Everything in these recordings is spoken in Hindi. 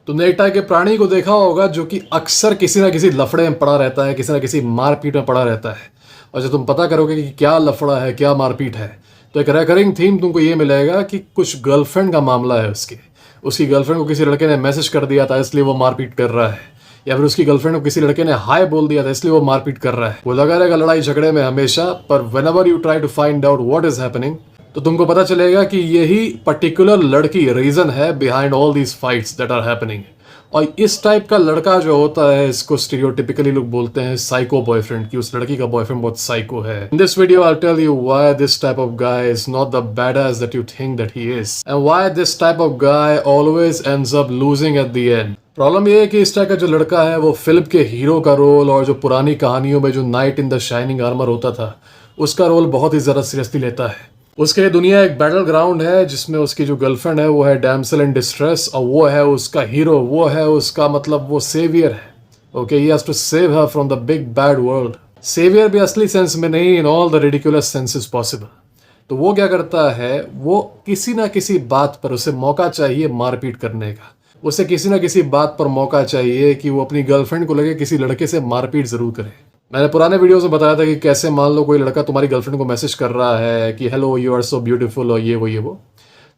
तुमने एक टाइप के प्राणी को देखा होगा जो कि अक्सर किसी ना किसी लफड़े में पड़ा रहता है, किसी ना किसी मारपीट में पड़ा रहता है। और जब तुम पता करोगे कि क्या लफड़ा है, क्या मारपीट है, तो एक रेकरिंग थीम तुमको ये मिलेगा कि कुछ गर्लफ्रेंड का मामला है। उसकी गर्लफ्रेंड को किसी लड़के ने मैसेज कर दिया था इसलिए वो मारपीट कर रहा है, या फिर उसकी गर्लफ्रेंड को किसी लड़के ने हाय बोल दिया था इसलिए वो मारपीट कर रहा है। वो लगा रहेगा लड़ाई झगड़े में हमेशा, पर whenever you try to find out what is happening, तो तुमको पता चलेगा कि यही पर्टिकुलर लड़की रीजन है behind all these fights that are happening. और इस टाइप का लड़का जो होता है, इसको स्टीरियोटिपिकली लोग बोलते हैं साइको बॉयफ्रेंड, कि उस लड़की का बॉयफ्रेंड बहुत साइको है। In this video I tell you why this type of guy is not the badass that you think that he is, and why this type of guy always ends up losing at the end. Problem ये है कि इस टाइप का जो लड़का है वो फिल्म के हीरो का रोल, और जो पुरानी कहानियों में जो night in the shining armour होता था, उसका रोल बहुत ही ज़्यादा सीरियसली लेता है। उसके लिए दुनिया एक बैटल ग्राउंड है जिसमें उसकी जो गर्लफ्रेंड है वो है डैमसेल इन डिस्ट्रेस, और वो है उसका हीरो, वो है उसका मतलब वो सेवियर है। Okay, he has to save her from the big bad world. Saviour भी असली सेंस में नहीं, in all the ridiculous senses possible. तो वो क्या करता है, वो किसी ना किसी बात पर उसे मौका चाहिए मारपीट करने का। उसे किसी ना किसी बात पर मौका चाहिए कि वो अपनी गर्लफ्रेंड को लगे किसी लड़के से मारपीट जरूर करे। मैंने पुराने वीडियोस में बताया था कि कैसे मान लो कोई लड़का तुम्हारी गर्लफ्रेंड को मैसेज कर रहा है कि hello you are so beautiful और ये वो,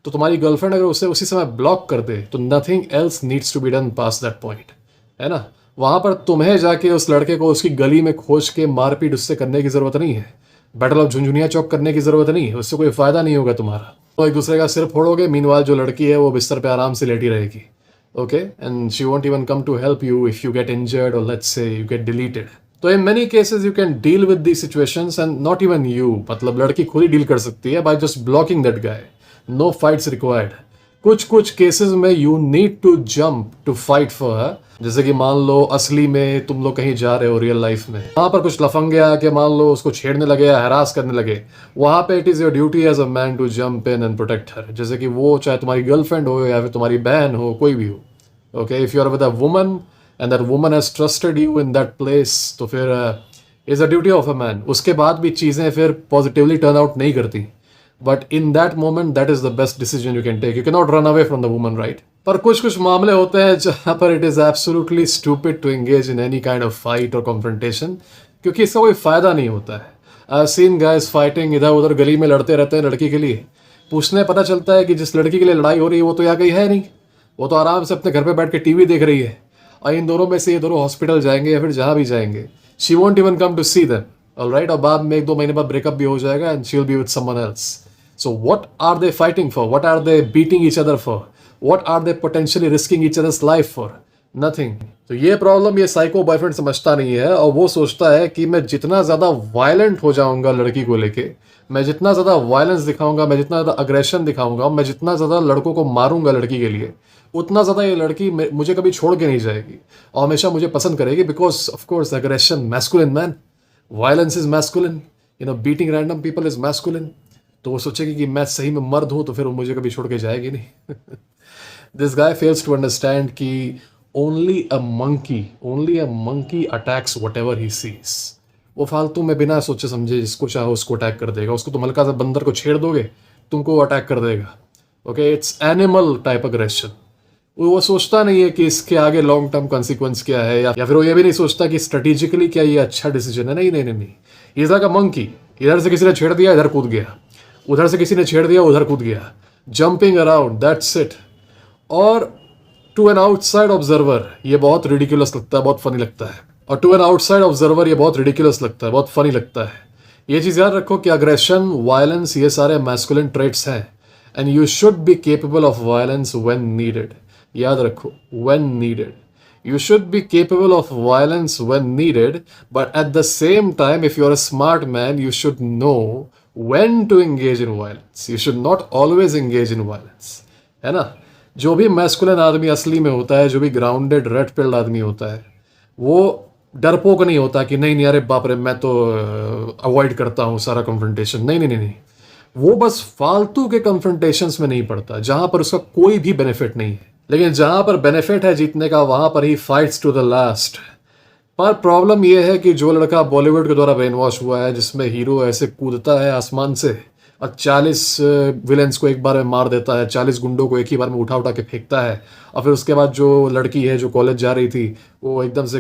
तो तुम्हारी गर्लफ्रेंड अगर उसे उसी समय ब्लॉक कर दे तो nothing else needs to be done past that point, है ना। वहाँ पर तुम्हें जाके उस लड़के को उसकी गली में खोज के मारपीट उससे करने की ज़रूरत नहीं है। बैटल ऑफ झुंझुनिया चौक करने की ज़रूरत नहीं है, उससे कोई फ़ायदा नहीं होगा तुम्हारा। तो एक दूसरे का सिर फोड़ोगे, मीनवाइल जो लड़की है वो बिस्तर पर आराम से लेटी रहेगी। Okay, and she won't even come to help you if you get injured और let's say you get deleted. तो in many cases you can deal with the situations and not even you, मतलब लड़की खुद ही डील कर सकती है by just blocking that guy. No fights required. कुछ केसेस में you need to jump to fight for her. जैसे कि मान लो असली में तुम लोग कहीं जा रहे हो रियल लाइफ में, वहां पर कुछ लफंगे आके मान लो उसको छेड़ने लगे या हरास करने लगे, वहां पे it is your duty as a man to jump in and protect her. जैसे कि वो चाहे तुम्हारी गर्लफ्रेंड हो या फिर तुम्हारी बहन हो, कोई भी हो। Okay, if you are with a woman and that woman has trusted you in that place, तो फिर is a duty of a man. उसके बाद भी चीज़ें फिर पॉजिटिवली टर्न आउट नहीं करती, but in that moment that is the best decision you can take. You can not run away from the woman, right. पर कुछ मामले होते हैं जहाँ पर it is absolutely stupid to engage in any kind of fight और कॉन्फ्रंटेशन, क्योंकि इसका कोई फ़ायदा नहीं होता है। I have seen guys fighting, इधर उधर गली में लड़ते रहते हैं लड़की के लिए। पूछने पता चलता है कि जिस लड़की के लिए लड़ाई हो रही है वो तो यहाँ कहीं है नहीं, वो तो आराम से अपने घर पे बैठ के टीवी देख रही है। और इन दोनों में से ये दोनों हॉस्पिटल जाएंगे या फिर जहाँ भी जाएंगे, she won't even come to see them, alright. और बाद में 1-2 महीने बाद ब्रेकअप भी हो जाएगा and she will be with someone else. So what are they fighting for? What are they beating each other for? What are they potentially risking each other's life for? Nothing. तो ये प्रॉब्लम ये साइको बॉयफ्रेंड समझता नहीं है, और वो सोचता है कि मैं जितना ज़्यादा वायलेंट हो जाऊंगा लड़की को लेके, मैं जितना ज़्यादा वायलेंस दिखाऊंगा, मैं जितना ज़्यादा अग्रेशन दिखाऊंगा, मैं जितना ज़्यादा लड़कों को मारूंगा लड़की के लिए, उतना ज़्यादा ये लड़की मुझे कभी छोड़ के नहीं जाएगी और हमेशा मुझे पसंद करेगी। Because of course aggression masculine man, violence is masculine, beating random people is masculine. तो वो सोचेगी कि मैं सही में मर्द हूँ तो फिर वो मुझे कभी छोड़ के जाएगी नहीं। This guy fails to understand कि only a monkey attacks whatever he sees. वो फालतू में बिना सोचे समझे जिसको चाहो उसको अटैक कर देगा। उसको तुम हल्का सा बंदर को छेड़ दोगे तुमको वो अटैक कर देगा। Okay, it's animal type aggression. वो सोचता नहीं है कि इसके आगे लॉन्ग टर्म कॉन्सिक्वेंस क्या है, या फिर वो ये भी नहीं सोचता कि स्ट्रेटेजिकली क्या ये अच्छा डिसीजन है। नहीं, इज लाइक अ मंकी। इधर से किसी ने छेड़ दिया इधर कूद गया, उधर से किसी ने छेड़ दिया उधर कूद गया, जंपिंग अराउंड, दैट्स इट। और टू एन आउटसाइड ऑब्जर्वर ये बहुत रिडिकुलस लगता है, बहुत फनी लगता है। और टू एन आउटसाइड ऑब्जर्वर ये बहुत रिडिकुलस लगता है, बहुत फनी लगता है। ये चीज़ याद रखो कि अग्रेशन, वायलेंस, ये सारे मैस्कुलिन ट्रेट्स हैं, and you should be capable of violence when needed. याद रखो, when needed. You should be capable of violence when needed, but at the same time, if you're a smart man, you should know when to engage in violence. You should not always engage in violence. है ना? जो भी मैस्कुलिन आदमी असली में होता है, जो भी ग्राउंडेड रेड पिल्ड आदमी होता है, वो डरपोक नहीं होता कि नहीं अरे बाप रे मैं तो अवॉइड करता हूँ सारा कन्फ्रंटेशन। नहीं, वो बस फालतू के कन्फ्रंटेशंस में नहीं पड़ता जहाँ पर उसका कोई भी बेनिफिट नहीं है। लेकिन जहाँ पर बेनिफिट है जीतने का वहाँ पर ही फाइट्स टू द लास्ट। पर प्रॉब्लम यह है कि जो लड़का बॉलीवुड के द्वारा ब्रेन वॉश हुआ है, जिसमें हीरो ऐसे कूदता है आसमान से और 40 विलेंस को एक बार में मार देता है, 40 गुंडों को एक ही बार में उठा उठा के फेंकता है। और फिर उसके बाद जो लड़की है जो कॉलेज जा रही थी वो एकदम से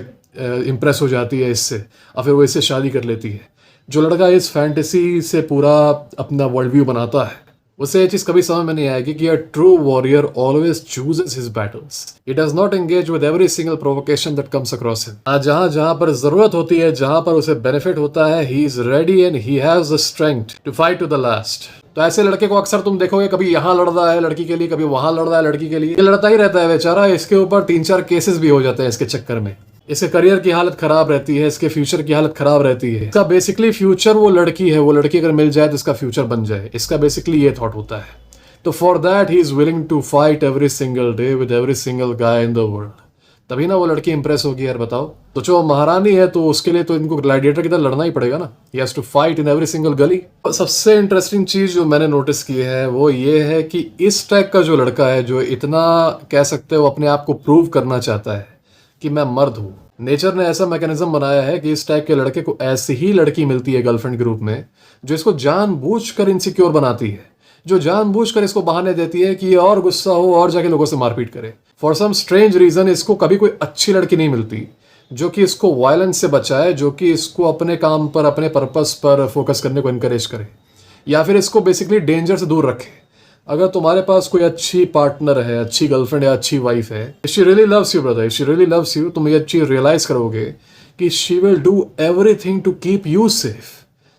इम्प्रेस हो जाती है इससे, और फिर वो इससे शादी कर लेती है। जो लड़का इस फैंटेसी से पूरा अपना वर्ल्ड व्यू बनाता है उसे ये चीज कभी समझ में नहीं आएगी कि a true warrior always chooses his battles. He does not engage with every single provocation that comes across him. जहां जहां पर जरूरत होती है, जहां पर उसे बेनिफिट होता है, he is ready and he has the strength to fight to the last. तो ऐसे लड़के को अक्सर तुम देखोगे कभी यहाँ लड़ रहा है लड़की के लिए, कभी वहां लड़ रहा है लड़की के लिए, ये लड़ता ही रहता है बेचारा। इसके ऊपर 3-4 केसेस भी हो जाते हैं इसके चक्कर में। इसके करियर की हालत खराब रहती है, इसके फ्यूचर की हालत खराब रहती है। इसका बेसिकली फ्यूचर वो लड़की है, वो लड़की अगर मिल जाए तो इसका फ्यूचर बन जाए, इसका बेसिकली ये थॉट होता है। तो for that he is willing to fight every single day with every single guy in the world. तभी ना वो लड़की इंप्रेस होगी यार, बताओ। तो जो महारानी है तो उसके लिए तो इनको ग्लैडिएटर की तरह लड़ना ही पड़ेगा ना। He has to fight in every single गली। और सबसे इंटरेस्टिंग चीज जो मैंने नोटिस की है वो ये है कि इस टाइप का जो लड़का है, जो इतना कह सकते हो अपने आप को प्रूव करना चाहता है कि मैं मर्द हूँ, नेचर ने ऐसा मैकेनिज्म बनाया है कि इस टाइप के लड़के को ऐसी ही लड़की मिलती है गर्लफ्रेंड के रूप में जो इसको जानबूझकर इनसिक्योर बनाती है, जो जानबूझकर इसको बहाने देती है कि ये और गुस्सा हो और जाके लोगों से मारपीट करे। फॉर सम स्ट्रेंज रीजन इसको कभी कोई अच्छी लड़की नहीं मिलती जो कि इसको वायलेंस से बचाए, जो कि इसको अपने काम पर, अपने पर्पस पर फोकस करने को इनकरेज करे, या फिर इसको बेसिकली डेंजर से दूर रखे। अगर तुम्हारे पास कोई अच्छी पार्टनर है, अच्छी गर्लफ्रेंड या अच्छी वाइफ है, if she really loves you brother, if she really loves you, तुम ये चीज रियलाइज करोगे कि she will do everything to keep you safe.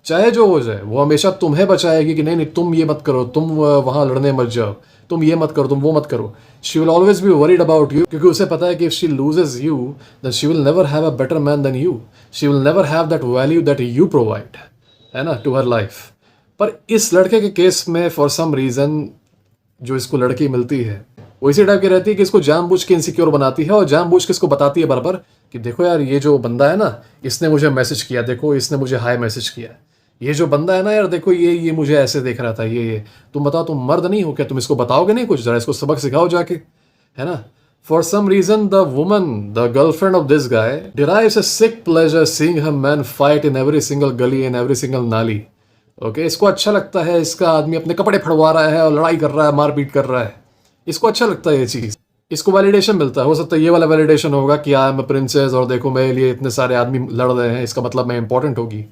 चाहे जो हो जाए वो हमेशा तुम्हें बचाएगी कि नहीं नहीं तुम ये मत करो, तुम वहां लड़ने मत जाओ, तुम ये मत करो, तुम वो मत करो। She will always be worried about you, क्योंकि उसे पता है कि if she loses you then she will never have a better man than you, she will never have that value that you provide, है ना, टू हर लाइफ। पर इस लड़के के केस में फॉर सम रीजन जो इसको लड़की मिलती है वो इसी टाइप की रहती है कि इसको जानबूझ के इनसिक्योर बनाती है और जानबूझ के इसको बताती है बराबर कि देखो यार ये जो बंदा है ना, इसने मुझे मैसेज किया, देखो इसने मुझे हाई मैसेज किया, ये जो बंदा है ना यार देखो ये मुझे ऐसे देख रहा था, ये तुम बताओ, तुम मर्द नहीं हो क्या? तुम इसको बताओगे नहीं कुछ? जरा इसको सबक सिखाओ जाके, है ना। For some reason the woman, the girlfriend of this guy derives a sick pleasure seeing her man fight in every single गली, इन एवरी सिंगल नाली। ओके, इसको अच्छा लगता है इसका आदमी अपने कपड़े फड़वा रहा है और लड़ाई कर रहा है, मारपीट कर रहा है, इसको अच्छा लगता है ये चीज, इसको वैलिडेशन मिलता है। हो सकता है ये वाला वैलिडेशन होगा कि आई एम अ प्रिंसेस और देखो मेरे लिए इतने सारे आदमी लड़ रहे हैं, इसका मतलब मैं इंपॉर्टेंट होगी।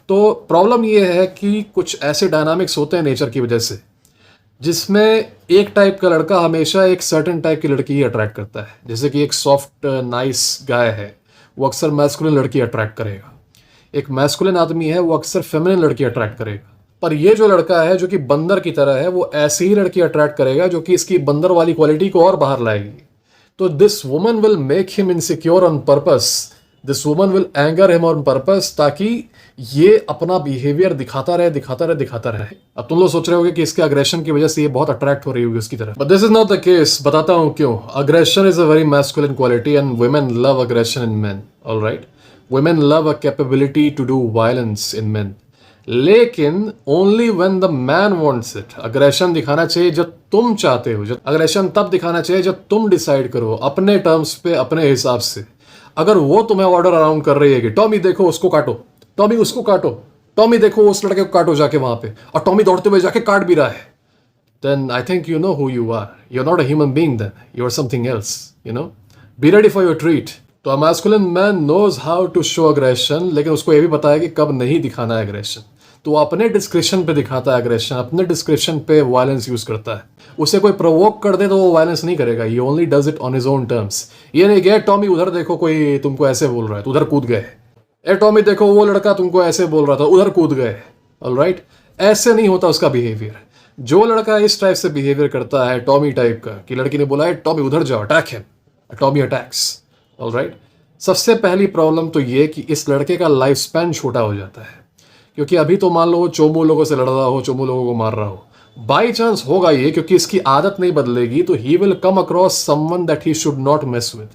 तो प्रॉब्लम ये है कि कुछ ऐसे डायनामिक्स होते हैं नेचर की वजह से जिसमें एक टाइप का लड़का हमेशा एक सर्टेन टाइप की लड़की ही अट्रैक्ट करता है। जैसे कि एक सॉफ्ट नाइस गाय है वो अक्सर मैस्कुलिन लड़की अट्रैक्ट करेगा, एक मैस्कुलिन आदमी है वो अक्सर फेमिनिन लड़की अट्रैक्ट करेगा। पर ये जो लड़का है जो कि बंदर की तरह है वो ऐसी ही लड़की अट्रैक्ट करेगा जो कि इसकी बंदर वाली क्वालिटी को और बाहर लाएगी। तो this woman will make him insecure on purpose, this woman will anger him on purpose, ताकि ये अपना बिहेवियर दिखाता रहे दिखाता रहे दिखाता रहे। अब तुम लोग सोच रहे होगे कि इसके अग्रेशन की वजह से ये बहुत अट्रैक्ट हो रही होगी उसकी तरफ, but this is not the case. बताता हूँ क्यों। Aggression is a very masculine quality and women love aggression in men, alright. Women love a capability to do violence in men, लेकिन only when the man wants it. Aggression दिखाना चाहिए जब तुम चाहते हो, जब अग्रेशन तब दिखाना चाहिए जब तुम डिसाइड करो अपने टर्म्स पे, अपने हिसाब से। अगर वो तुम्हें ऑर्डर अराउंड कर रही है कि टॉमी देखो उसको काटो, टॉमी उसको काटो, टॉमी देखो उस लड़के को काटो जाके वहां पे, और टॉमी दौड़ते हुए जाके काट भी रहा है, then I think you know who you are. You're not a human being then. You're something else, you know. Be ready for your treat. तो a masculine man knows how to show aggression, लेकिन उसको ये भी पता है कि कब नहीं दिखाना है aggression। तो वो अपने डिस्क्रिप्शन पे दिखाता है aggression, अपने डिस्क्रिप्शन पे वायलेंस यूज करता है। उसे कोई प्रोवोक कर दे तो वो वायलेंस नहीं करेगा, he only does it on his own terms। ये नहीं कि टॉमी उधर देखो कोई तुमको ऐसे बोल रहा है तो उधर कूद गए, ए टॉमी देखो वो लड़का तुमको ऐसे बोल रहा था उधर कूद गए, ऑलराइट। ऐसे नहीं होता उसका बिहेवियर। जो लड़का इस टाइप से बिहेवियर करता है, टॉमी टाइप का, कि लड़की ने बोला है टॉमी उधर जाओ, attack him, Tommy attacks, alright. सबसे पहली प्रॉब्लम तो ये कि इस लड़के का लाइफ स्पैन छोटा हो जाता है, क्योंकि अभी तो मान लो चोमू लोगों से लड़ रहा हो, चोमू लोगों को मार रहा हो, बाई चांस होगा ये, क्योंकि इसकी आदत नहीं बदलेगी तो he will come across someone that he should not mess with.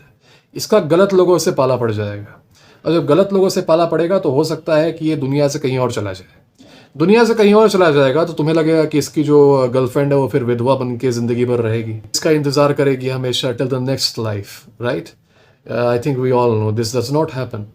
इसका गलत लोगों से पाला पड़ जाएगा, और जब गलत लोगों से पाला पड़ेगा तो हो सकता है कि ये दुनिया से कहीं और चला जाए। दुनिया से कहीं और चला जाएगा तो तुम्हें लगेगा कि इसकी जो गर्लफ्रेंड है वो फिर विधवा बन के जिंदगी भर रहेगी, इसका इंतजार करेगी हमेशा till the next life, right. I think we all know this does not happen.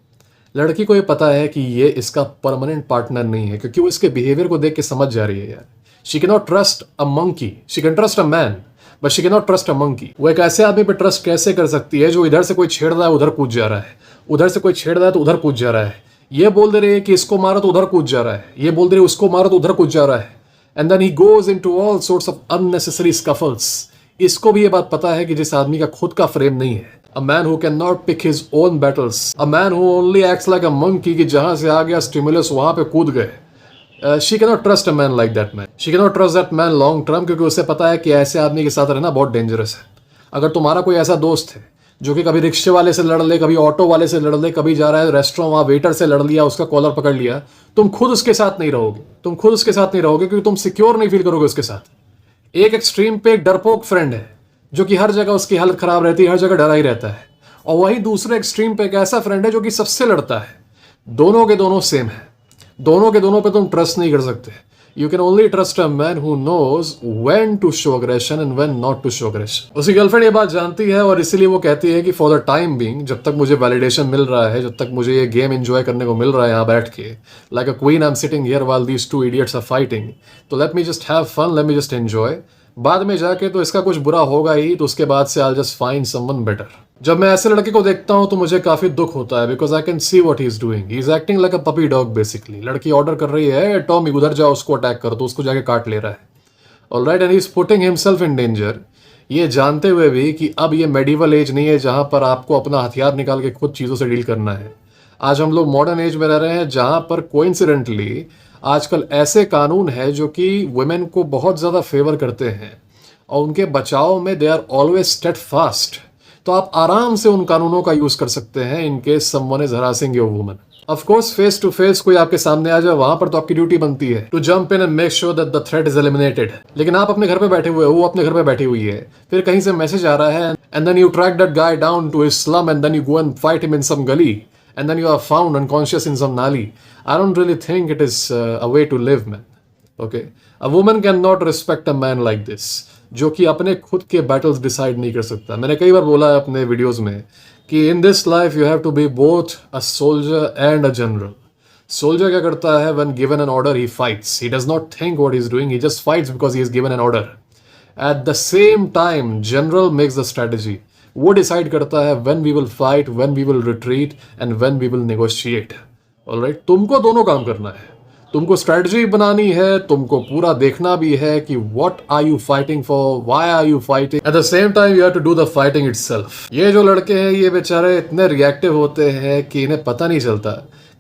लड़की को ये पता है कि ये इसका परमानेंट पार्टनर नहीं है, क्योंकि वो इसके बिहेवियर को देख के समझ जा रही है यार she can not trust a monkey, she can trust a man but she can not trust a monkey. वो एक ऐसे आदमी पे ट्रस्ट कैसे कर सकती है जो इधर से कोई छेड़ रहा है उधर कूद जा रहा है, उधर से कोई छेड़ रहा है तो उधर कूद जा रहा है, ये बोल दे रहे हैं कि इसको मारो तो उधर कूद जा रहा है, ये बोल दे रहे उसको मारो तो उधर कूद जा रहा है, and then he goes into all sorts of unnecessary scuffles. इसको भी ये बात पता है कि जिस आदमी का खुद का फ्रेम नहीं है, a man who can not pick his own battles, a man who only acts like a monkey, कि जहां से आ गया स्टिमुलस वहां पे कूद गए। She can not trust a man like that man, she can not trust that man long term, क्योंकि उसे पता है कि ऐसे आदमी के साथ रहना बहुत डेंजरस है। अगर तुम्हारा कोई ऐसा दोस्त है जो कि कभी रिक्शे वाले से लड़ ले, कभी ऑटो वाले से लड़ ले, कभी जा रहा है रेस्टोरेंट वहाँ वेटर से लड़ लिया, उसका कॉलर पकड़ लिया, तुम खुद उसके साथ नहीं रहोगे, तुम खुद उसके साथ नहीं रहोगे, क्योंकि तुम सिक्योर नहीं फील करोगे उसके साथ। एक एक्सट्रीम पे एक डरपोक फ्रेंड है जो कि हर जगह उसकी हालत खराब रहती है, हर जगह डरा ही रहता है, और वही दूसरे एक्सट्रीम पे एक ऐसा फ्रेंड है जो कि सबसे लड़ता है। दोनों के दोनों सेम है, दोनों के दोनों पे तुम ट्रस्ट नहीं कर सकते। You can only trust a man who knows when to show aggression and when not to show aggression. उसकी गर्लफ्रेंड ये बात जानती है और इसीलिए वो कहती है कि फॉर द टाइम बीइंग, जब तक मुझे वैलिडेशन मिल रहा है, जब तक मुझे ये गेम एंजॉय करने को मिल रहा है यहाँ बैठ के, like a queen I am sitting here while these two idiots are fighting, तो let me just have fun, let me just enjoy. बाद में जाके तो इसका कुछ बुरा होगा ही, तो उसके बाद से I just find someone better. जब मैं ऐसे लड़के को देखता हूँ तो मुझे काफी दुख होता है, because I can see what he is doing, he is acting like a puppy dog basically. लड़की ऑर्डर कर रही है टॉमी उधर जाओ उसको अटैक कर, तो उसको जाके काट ले रहा है, alright, and he is putting himself in danger, ये जानते हुए भी कि अब ये मेडिवल एज नहीं है जहां पर आपको अपना हथियार निकाल के खुद चीजों से डील करना है। आज हम लोग मॉडर्न एज में रह रहे हैं जहां पर कोइंसिडेंटली आजकल ऐसे कानून है जो कि वुमेन को बहुत ज्यादा फेवर करते हैं और उनके बचाव में दे आर ऑलवेज स्टेडफास्ट। तो आप आराम से उन कानूनों का यूज कर सकते हैं in case someone is harassing your woman. Of course face to face कोई आपके सामने आ जाए, वहां पर तो आपकी ड्यूटी बनती है to jump in and make sure that the threat is eliminated. लेकिन आप अपने घर पे बैठे हुए हो, वो अपने घर पे बैठी हुई है, फिर कहीं से मैसेज आ रहा है and then you track that guy down to his slum and then you go and fight him in some गली and then you are found unconscious in some नाली। I don't really think it is a way to live man. Okay, a woman can not respect a man like this, जो कि अपने खुद के बैटल्स डिसाइड नहीं कर सकता। मैंने कई बार बोला है अपने वीडियोस में कि in this life you have to be both a soldier and a general. Soldier क्या करता है, when given an order he fights, he does not think what he is doing, he just fights because he is given an order. At the same time general makes the strategy, वो डिसाइड करता है when we will fight, when we will retreat and when we will negotiate. Alright, तुमको दोनों काम करना है, तुमको स्ट्रेटजी बनानी है, तुमको पूरा देखना भी है कि what are you fighting for, why are you fighting, at the same time you have to do the fighting itself. ये जो लड़के हैं ये बेचारे इतने रिएक्टिव होते हैं कि इन्हें पता नहीं चलता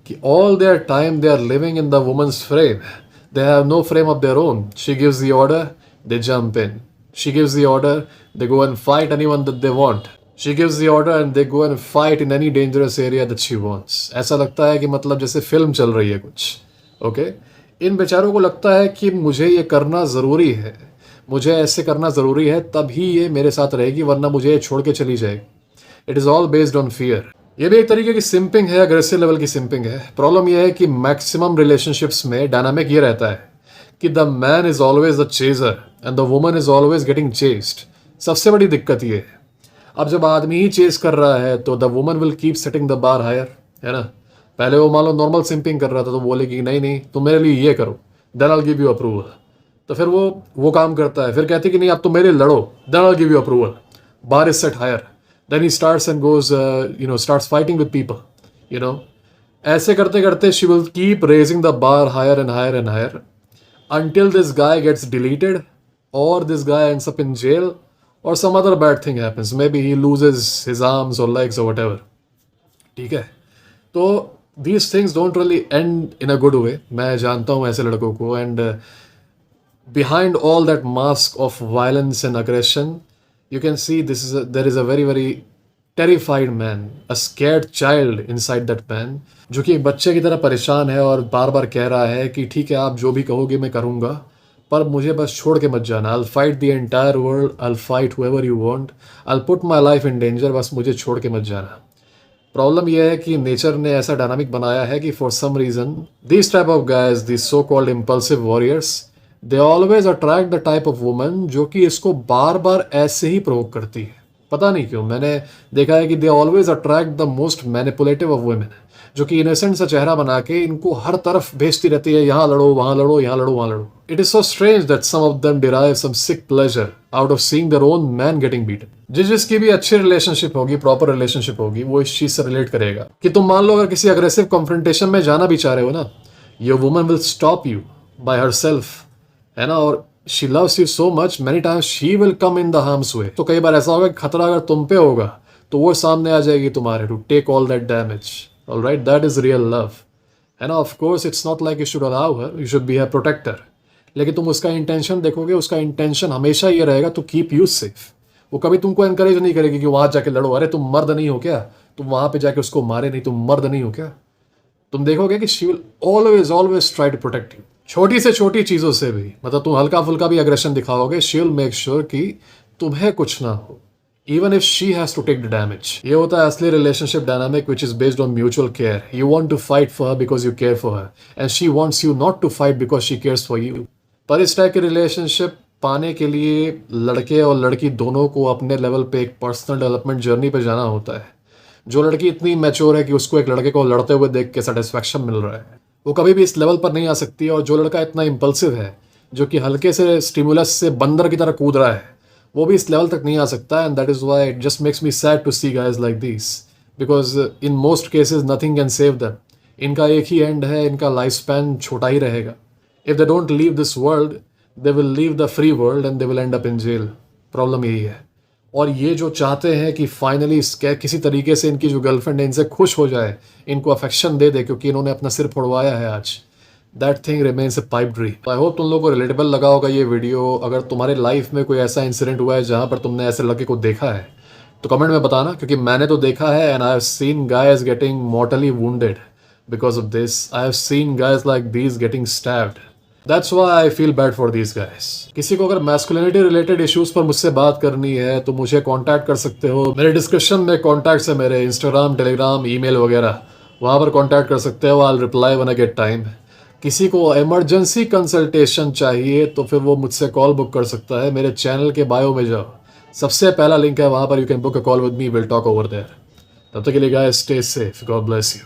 कि all their time they are living in the woman's frame, they have no frame of their own. She gives the order, they jump in, she gives the order, they go and fight anyone that they want, she gives the order and they go and fight in any dangerous area that she wants. ऐसा लगता है कि मतलब जैसे फिल्म चल रही है कुछ। ओके, इन बेचारों को लगता है कि मुझे ये करना ज़रूरी है, मुझे ऐसे करना ज़रूरी है, तभी ये मेरे साथ रहेगी, वरना मुझे ये छोड़ के चली जाएगी। It is all based on fear. ये भी एक तरीके की सिंपिंग है, अग्रेसिव लेवल की सिंपिंग है। प्रॉब्लम ये है कि मैक्सिमम रिलेशनशिप्स में डायनामिक ये रहता है कि the man is always the chaser and the woman is always getting chased. सबसे बड़ी दिक्कत ये है, अब जब आदमी ही चेस कर रहा है तो the woman will keep setting the bar higher, है ना। पहले वो मान लो नॉर्मल सिंपिंग कर रहा था तो बोलेगी कि नहीं नहीं तुम मेरे लिए ये करो, then I give you approval. तो फिर वो काम करता है, फिर कहती कि नहीं आप तो मेरे लड़ो, then I give you approval, bar is set higher, then he starts and goes starts fighting with people, ऐसे करते करते she will keep raising the bar higher and higher and higher until this guy gets deleted or this guy ends up in jail or some other bad thing happens, maybe he loses his arms or legs or whatever। ठीक है, तो these things don't really end in a good way। मैं जानता हूँ ऐसे लड़कों को, and behind all that mask of violence and aggression you can see there is a very very terrified man, a scared child inside that man, जो कि एक बच्चे की तरह परेशान है और बार बार कह रहा है कि ठीक है आप जो भी कहोगे मैं करूँगा, पर मुझे बस छोड़ के मत जाना। I'll fight the entire world, I'll fight whoever you want, I'll put my life in danger, बस मुझे छोड़ के मत जाना। प्रॉब्लम यह है कि नेचर ने ऐसा डायनामिक बनाया है कि for some reason this type of guys, this so called impulsive warriors, they always attract the type of woman जो कि इसको बार बार ऐसे ही प्रोवोक करती है। पता नहीं क्यों, मैंने देखा है कि दे always attract the most manipulative of women, जो कि इनोसेंट सा चेहरा बना के इनको हर तरफ भेजती रहती है, यहाँ लड़ो वहाँ लड़ो, यहाँ लड़ो वहाँ लड़ो. It is so strange that some of them derive some sick pleasure out of seeing their own man getting beaten. जिसकी भी अच्छी रिलेशनशिप होगी, प्रॉपर रिलेशनशिप होगी, वो इस चीज से रिलेट करेगा कि तुम मान लो अगर किसी अग्रेसिव कॉन्फ्रंटेशन में जाना भी चाह रहे हो ना, your woman will stop you by herself, है ना. और she loves you so much, many times she will come in the harm's way. तो कई बार ऐसा होगा कि खतरा अगर तुम पे होगा तो वो सामने आ जाएगी तुम्हारे, to take all that damage. Alright, that is real love, है ना. Of course it's not like you should allow her, you should be her protector. लेकिन तुम उसका इंटेंशन देखोगे, उसका इंटेंशन हमेशा ये रहेगा टू कीप यू सेफ. वो कभी तुमको एनकरेज नहीं करेगी कि वहां जाके लड़ो. अरे तुम मर्द नहीं हो क्या, तुम वहां पे जाके उसको मारे नहीं, तुम मर्द नहीं हो क्या. तुम देखोगे कि she will always always try to protect you. छोटी से छोटी चीज़ों से भी, मतलब तुम हल्का फुल्का भी अग्रेशन दिखाओगे, शी विल मेक श्योर कि तुम्हें कुछ ना हो, even if she has to take the damage. ये होता है असली relationship dynamic which is based on mutual care. You want to fight for her because you care for her and she wants you not to fight because she cares for you. पर इस टाइप की रिलेशनशिप पाने के लिए लड़के और लड़की दोनों को अपने लेवल पे एक पर्सनल डेवलपमेंट जर्नी पे जाना होता है. जो लड़की इतनी मैच्योर है कि उसको एक लड़के को लड़ते हुए देख के सेटिस्फैक्शन मिल रहा है, वो कभी भी इस लेवल पर नहीं आ सकती. और जो लड़का इतना इम्पल्सिव है, जो कि हल्के से स्टिमुलस से बंदर की तरह कूद रहा है, वो भी इस लेवल तक नहीं आ सकता. And that is why it just makes me sad to see guys like this, because in most cases nothing can save them. इनका एक ही एंड है, इनका लाइफ स्पैन छोटा ही रहेगा. If they don't leave this world, they will leave the free world and they will end up in jail. Problem यही है. और ये जो चाहते हैं कि फाइनली किसी तरीके से इनकी जो गर्लफ्रेंड है इनसे खुश हो जाए, इनको अफेक्शन दे दे क्योंकि इन्होंने अपना सिर फोड़वाया है आज, that thing remains A pipe dream. I hope तुम लोगों को रिलेटेबल लगा होगा ये वीडियो. अगर तुम्हारे लाइफ में कोई ऐसा इंसिडेंट हुआ है जहाँ पर तुमने ऐसे लड़के को देखा है तो कमेंट में बताना, क्योंकि मैंने तो देखा है. And I have seen guys getting mortally wounded because of this. I have seen guys like these getting stabbed. That's why I feel bad for these guys. किसी को अगर मैस्कुलिनिटी रिलेटेड इश्यूज पर मुझसे बात करनी है तो मुझे कांटेक्ट कर सकते हो. मेरे डिस्क्रिप्शन में कॉन्टैक्ट्स है, मेरे इंस्टाग्राम, टेलीग्राम, ईमेल वगैरह, वहाँ पर कांटेक्ट कर सकते हो. I'll reply when I get time. किसी को इमरजेंसी कंसल्टेशन चाहिए तो फिर वो मुझसे कॉल बुक कर सकता है. मेरे चैनल के बायो में जाओ, सबसे पहला लिंक है, वहाँ पर you can book a call with me, will talk over there. तब तक के लिए guys, stay safe, God bless you.